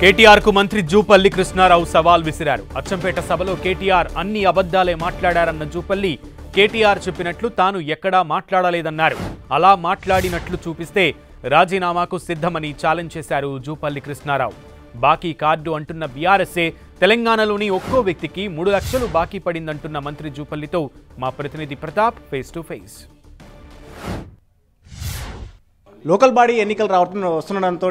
కేటీఆర్ కు మంత్రి జూపల్లి కృష్ణారావు సవాల్ విసిరారు. అచ్చంపేట సభలో కేటీఆర్ అన్ని అబద్ధాలే మాట్లాడారన్న జూపల్లి కేటీఆర్ చెప్పినట్లు తాను ఎక్కడా మాట్లాడలేదన్నారు. అలా మాట్లాడినట్లు చూపిస్తే రాజీనామాకు సిద్ధమని ఛాలెంజ్ చేశారు జూపల్లి కృష్ణారావు. బాకీ కార్డు అంటున్న బీఆర్ఎస్ఏ తెలంగాణలోని ఒక్కో వ్యక్తికి 3 లక్షలు బాకీ పడిందంటున్న మంత్రి జూపల్లితో మా ప్రతినిధి Pratap face to face. Local body ఎన్నికలు వస్తుండడంతో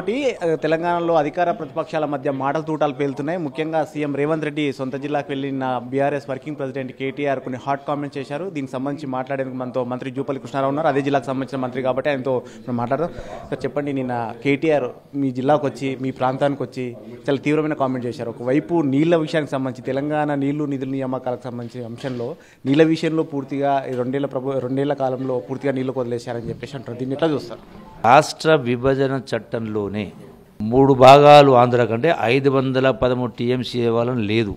తెలంగాణలో అధికార ప్రతిపక్షాల మధ్య మాటల తూటాలు పేలుతున్నాయి. ముఖ్యంగా సీఎం రేవంత్ రెడ్డి సొంత జిల్లాకు వెళ్లిన బీఆర్ఎస్ వర్కింగ్ ప్రెసిడెంట్ కేటీఆర్ కొన్ని హాట్ కామెంట్స్ చేశారు. దీనికి సంబంధించి మాట్లాడేందుకు మనతో మంత్రి జూపల్లి కృష్ణారావు ఉన్నారు. అదే జిల్లాకు సంబంధించిన మంత్రి కాబట్టి ఆయనతో మాట్లాడదాం. సార్ చెప్పండి, నిన్న కేటీఆర్ మీ జిల్లాకు వచ్చి మీ ప్రాంతానికి వచ్చి చాలా తీవ్రమైన కామెంట్ చేశారు. ఒకవైపు నీళ్ల విషయానికి సంబంధించి తెలంగాణ నీళ్లు నిధుల నియామకాలకు సంబంధించిన అంశంలో నీళ్ల విషయంలో పూర్తిగా 2 కాలంలో పూర్తిగా నీళ్లు వదిలేశారని చెప్పేసి అంటారు. దీన్ని ఎట్లా చూస్తారు? రాష్ట్ర విభజన చట్టంలోనే 3 భాగాలు ఆంధ్ర కంటే 513 టీఎంసీ ఇవ్వాలని లేదు,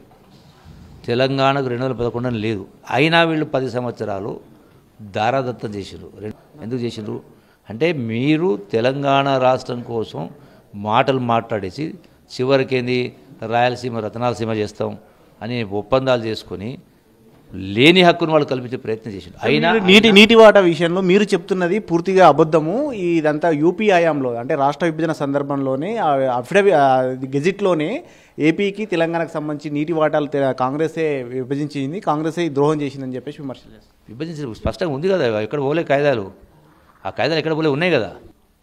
తెలంగాణకు 2011 లేదు. అయినా వీళ్ళు 10 సంవత్సరాలు దారాదత్తం చేసిరు. ఎందుకు చేసిరు అంటే మీరు తెలంగాణ రాష్ట్రం కోసం మాటలు మాట్లాడేసి చివరికేంది రాయలసీమ రతనాలసీమ చేస్తాం అని ఒప్పందాలు చేసుకొని లేని హక్కును వాళ్ళు కల్పించే ప్రయత్నం చేశారు. అయినా నీటి వాటా విషయంలో మీరు చెప్తున్నది పూర్తిగా అబద్ధము. ఇదంతా యూపీ హయాంలో అంటే రాష్ట్ర విభజన సందర్భంలోనే గెజిట్లోనే ఏపీకి తెలంగాణకు సంబంధించి నీటి వాటాలు కాంగ్రెసే విభజించింది, కాంగ్రెసే ద్రోహం చేసిందని చెప్పేసి విమర్శలు చేస్తారు. విభజించి స్పష్టంగా ఉంది కదా, ఎక్కడ పోలే కాయిదాలు, ఆ కాయిదాలు ఎక్కడ పోలే ఉన్నాయి కదా.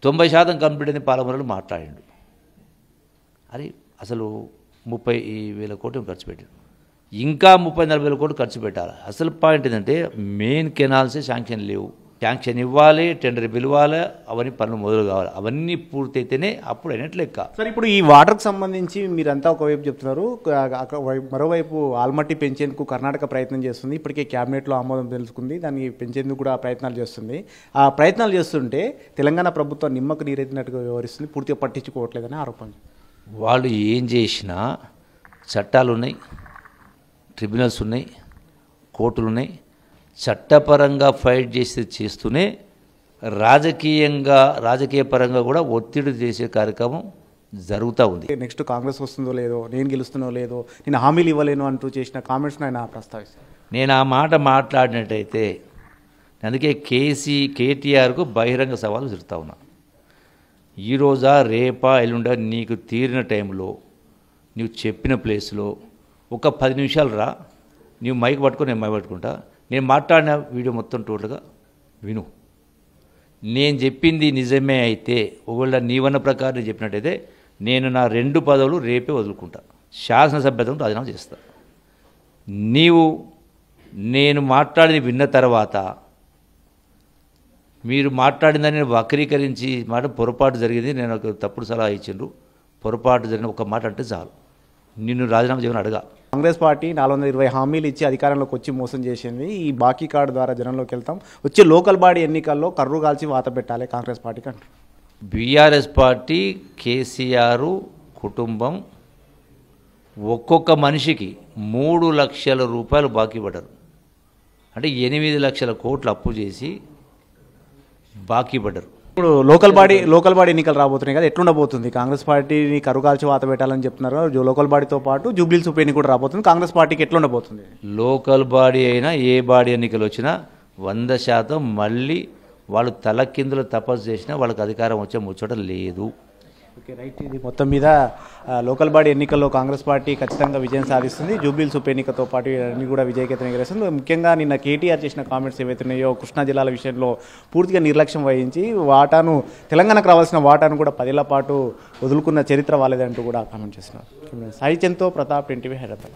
90% కంప్లీట్ అని పాలమూరులో మాట్లాడిండు. అది అసలు 30,000 కోట్లు ఖర్చు పెట్టారు, ఇంకా 30-40 కోట్లు ఖర్చు పెట్టాలి. అసలు పాయింట్ ఏంటంటే మెయిన్ కెనాల్సే శాంక్షన్ లేవు. శాంక్షన్ ఇవ్వాలి, టెండర్ పిలవాలి, అవన్నీ పనులు మొదలు కావాలి. అవన్నీ పూర్తయితేనే అప్పుడు అయినట్లు లెక్క. సార్, ఇప్పుడు ఈ వాటర్కి సంబంధించి మీరంతా ఒకవైపు చెప్తున్నారు, మరోవైపు ఆల్మట్టి పెంచేందుకు కర్ణాటక ప్రయత్నం చేస్తుంది. ఇప్పటికే క్యాబినెట్లో ఆమోదం తెలుసుకుంది, దాన్ని పెంచేందుకు కూడా ప్రయత్నాలు చేస్తుంది. ఆ ప్రయత్నాలు చేస్తుంటే తెలంగాణ ప్రభుత్వం నిమ్మకు నీరెత్తినట్టుగా వ్యవహరిస్తుంది, పూర్తిగా పట్టించుకోవట్లేదని ఆరోపణ. వాళ్ళు ఏం చేసినా చట్టాలు ఉన్నాయి, ట్రిబ్యునల్స్ ఉన్నాయి, కోర్టులు ఉన్నాయి. చట్టపరంగా ఫైట్ చేస్తూనే రాజకీయ పరంగా కూడా ఒత్తిడి చేసే కార్యక్రమం జరుగుతూ ఉంది. నెక్స్ట్ కాంగ్రెస్ వస్తుందో లేదో, నేను గెలుస్తున్నో లేదో, నేను హామీలు ఇవ్వలేను అంటూ చేసిన కామెంట్స్ ఆయన ప్రస్తావిస్తాను. నేను ఆ మాట మాట్లాడినట్టయితే అందుకే కేటీఆర్కు బహిరంగ సవాలు విసురుతా ఉన్నా. ఈరోజా రేపా ఎల్లుండా నీకు తీరిన టైంలో నువ్వు చెప్పిన ప్లేస్లో ఒక 10 నిమిషాలు రా, నీవు మైక్ పట్టుకొని నేను మైక్ పట్టుకుంటా, నేను మాట్లాడిన వీడియో మొత్తం టోటల్గా విను. నేను చెప్పింది నిజమే అయితే, ఒకవేళ నీవన్న ప్రకారం నేను చెప్పినట్టయితే నేను నా 2 పదవులు రేపే వదులుకుంటా, శాసనసభ్యతను రాజీనామా చేస్తా. నేను మాట్లాడింది విన్న తర్వాత మీరు మాట్లాడిందని వక్రీకరించి మాట పొరపాటు జరిగింది, నేను ఒక తప్పుడు సలహా ఇచ్చిండ్రు, పొరపాటు జరిగిన ఒక మాట అంటే చాలు నిన్ను రాజీనామా చేయమని అడగా. కాంగ్రెస్ పార్టీ 420 హామీలు ఇచ్చి అధికారంలోకి వచ్చి మోసం చేసింది. ఈ బాకీ కార్డు ద్వారా జనంలోకి వెళ్తాం, వచ్చే లోకల్ బాడీ ఎన్నికల్లో కర్రు కాల్చి వాత పెట్టాలి కాంగ్రెస్ పార్టీకి అంటారు. బీఆర్ఎస్ పార్టీ కేసీఆర్ కుటుంబం ఒక్కొక్క మనిషికి 3 లక్షల రూపాయలు బాకీ పడ్డారు. అంటే 8 లక్షల కోట్లు అప్పు చేసి బాకీ పడ్డారు. ఇప్పుడు లోకల్ బాడీ ఎన్నికలు రాబోతున్నాయి కదా, ఎట్లుండబోతుంది? కాంగ్రెస్ పార్టీని కరుగాల్చి వాత పెట్టాలని చెప్తున్నారు. లోకల్ బాడీతో పాటు జూబ్లీహిల్స్ ఉప ఎన్నిక కూడా రాబోతుంది. కాంగ్రెస్ పార్టీకి ఎట్లుండబోతుంది? లోకల్ బాడీ అయినా ఏ బాడీ ఎన్నికలు వచ్చినా 100% మళ్ళీ వాళ్ళు తలకిందులు తపస్సు చేసినా వాళ్ళకి అధికారం వచ్చే ముచ్చట లేదు. Okay, right. ఇది మొత్తం మీద లోకల్ బాడీ ఎన్నికల్లో కాంగ్రెస్ పార్టీ ఖచ్చితంగా విజయం సాధిస్తుంది. జూబ్లీహిల్స్ ఉప ఎన్నికతో పాటు అన్ని కూడా విజయకేతనం ఎగరేస్తుంది. ముఖ్యంగా నిన్న కేటీఆర్ చేసిన కామెంట్స్ ఏవైతున్నాయో కృష్ణా జిల్లాల విషయంలో పూర్తిగా నిర్లక్ష్యం వహించి తెలంగాణకు రావాల్సిన వాటాను కూడా 10 ఏళ్ల పాటు వదులుకున్న చరిత్ర వాళ్ళదంటూ కూడా కామెంట్ చేస్తున్నారు. సాయి చంద్తో ప్రతాప్, ఎన్టీవీ, హైదరాబాద్.